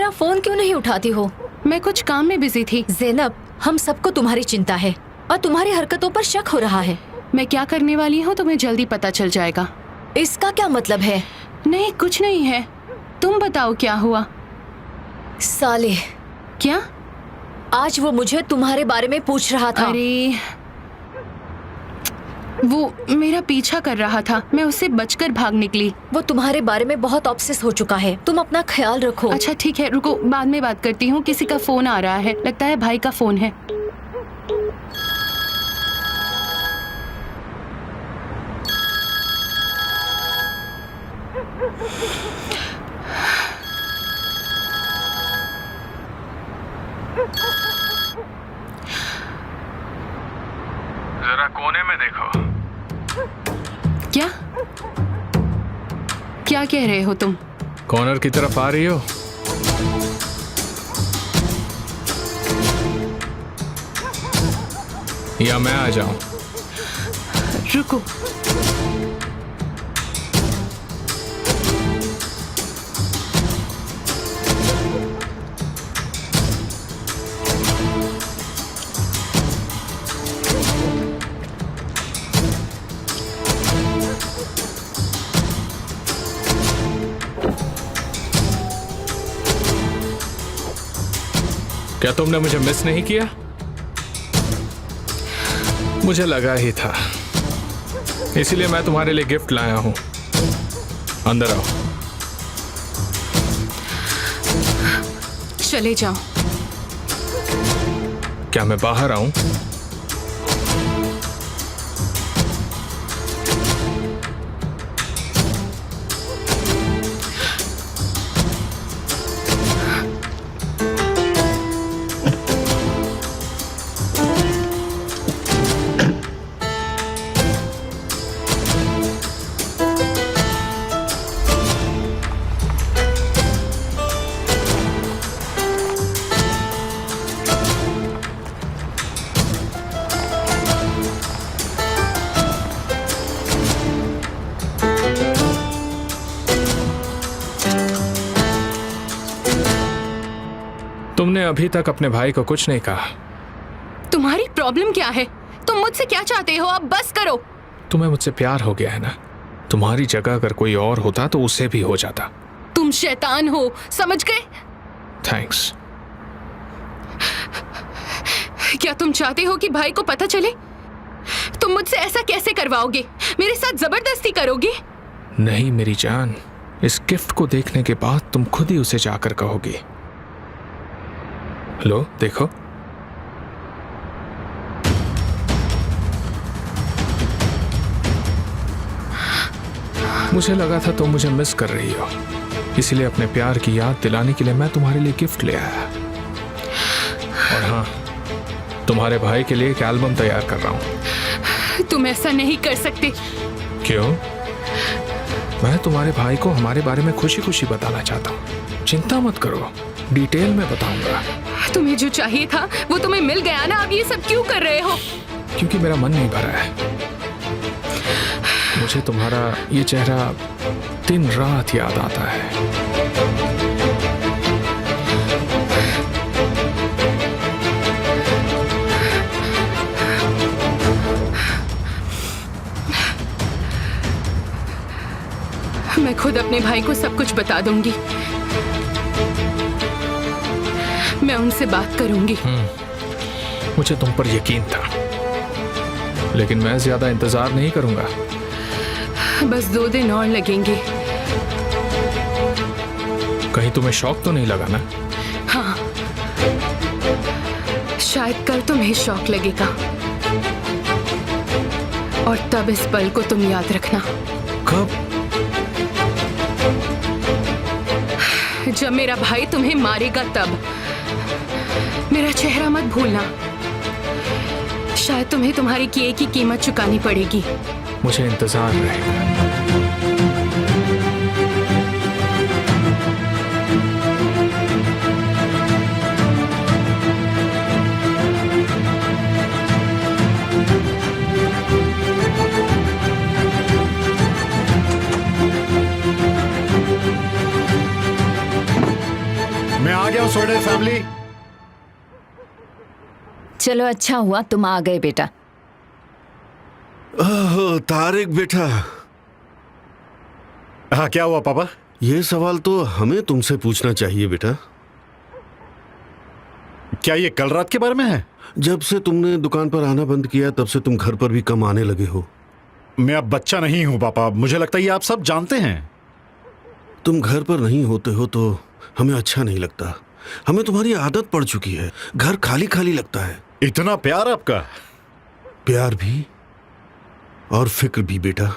मेरा फोन क्यों नहीं उठाती हो? मैं कुछ काम में बिजी थी। ज़ैनब, हम सबको तुम्हारी चिंता है और तुम्हारी हरकतों पर शक हो रहा है। मैं क्या करने वाली हूँ तुम्हें जल्दी पता चल जाएगा। इसका क्या मतलब है? नहीं, कुछ नहीं है। तुम बताओ क्या हुआ? साले, क्या? आज वो मुझे तुम्हारे बारे में पूछ रहा था। अरे, वो मेरा पीछा कर रहा था, मैं उससे बचकर भाग निकली। वो तुम्हारे बारे में बहुत ऑब्सेस हो चुका है। तुम अपना ख्याल रखो। अच्छा ठीक है, रुको, बाद में बात करती हूँ। किसी का फोन आ रहा है, लगता है भाई का फोन है। जरा कोने में देखो। क्या क्या कह रहे हो तुम? कॉर्नर की तरफ आ रही हो? या मैं आ जाऊं? रुको, क्या तुमने मुझे मिस नहीं किया? मुझे लगा ही था, इसीलिए मैं तुम्हारे लिए गिफ्ट लाया हूं। अंदर आओ। चले जाओ। क्या मैं बाहर आऊं? तुमने अभी तक अपने भाई को कुछ नहीं कहा। तुम्हारी प्रॉब्लम क्या है? तुम मुझसे क्या चाहते हो? अब बस करो। तुम्हें मुझसे प्यार हो गया है ना? तुम्हारी जगह अगर कोई और होता तो उसे भी हो जाता। तुम शैतान हो, समझ गए? थैंक्स। क्या तुम चाहते हो कि भाई को पता चले? तुम मुझसे ऐसा कैसे करवाओगे? मेरे साथ जबरदस्ती करोगे? नहीं मेरी जान, इस गिफ्ट को देखने के बाद तुम खुद ही उसे जाकर कहोगी। लो देखो। मुझे लगा था तुम मुझे मिस कर रही हो, इसलिए अपने प्यार की याद दिलाने के लिए मैं तुम्हारे लिए गिफ्ट ले आया। और हाँ, तुम्हारे भाई के लिए एक एल्बम तैयार कर रहा हूं। तुम ऐसा नहीं कर सकते। क्यों? मैं तुम्हारे भाई को हमारे बारे में खुशी खुशी बताना चाहता हूँ। चिंता मत करो, डिटेल में बताऊंगा। तुम्हें जो चाहिए था वो तुम्हें मिल गया ना। अब ये सब क्यों कर रहे हो? क्योंकि मेरा मन नहीं भरा है। मुझे तुम्हारा ये चेहरा दिन रात याद आता है। मैं खुद अपने भाई को सब कुछ बता दूंगी। मैं उनसे बात करूंगी। मुझे तुम पर यकीन था, लेकिन मैं ज्यादा इंतजार नहीं करूंगा। बस 2 दिन और लगेंगे। कहीं तुम्हें शौक तो नहीं लगा ना? हाँ, शायद कल तुम्हें शौक लगेगा और तब इस पल को तुम याद रखना। कब? जब मेरा भाई तुम्हें मारेगा तब। मेरा चेहरा मत भूलना। शायद तुम्हें तुम्हारी किए की कीमत चुकानी पड़ेगी। मुझे इंतजार रहेगा। मैं आ हो सोडे फैमिली? चलो अच्छा हुआ तुम आ गए बेटा। ओह, तारिक बेटा, हाँ क्या हुआ पापा? ये सवाल तो हमें तुमसे पूछना चाहिए बेटा। क्या ये कल रात के बारे में है? जब से तुमने दुकान पर आना बंद किया तब से तुम घर पर भी कम आने लगे हो। मैं अब बच्चा नहीं हूं पापा, मुझे लगता है ये आप सब जानते हैं। तुम घर पर नहीं होते हो तो हमें अच्छा नहीं लगता। हमें तुम्हारी आदत पड़ चुकी है, घर खाली खाली लगता है। इतना प्यार आपका? प्यार भी और फिक्र भी बेटा।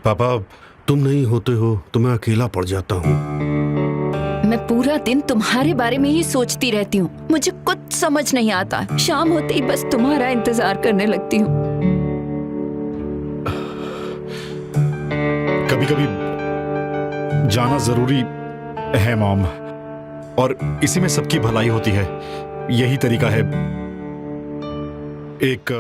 पापा तुम नहीं होते हो तो मैं अकेला पड़ जाता हूँ। मैं पूरा दिन तुम्हारे बारे में ही सोचती रहती हूँ। मुझे कुछ समझ नहीं आता। शाम होते ही बस तुम्हारा इंतजार करने लगती हूँ। कभी कभी जाना जरूरी है मॉम, और इसी में सबकी भलाई होती है। यही तरीका है। एक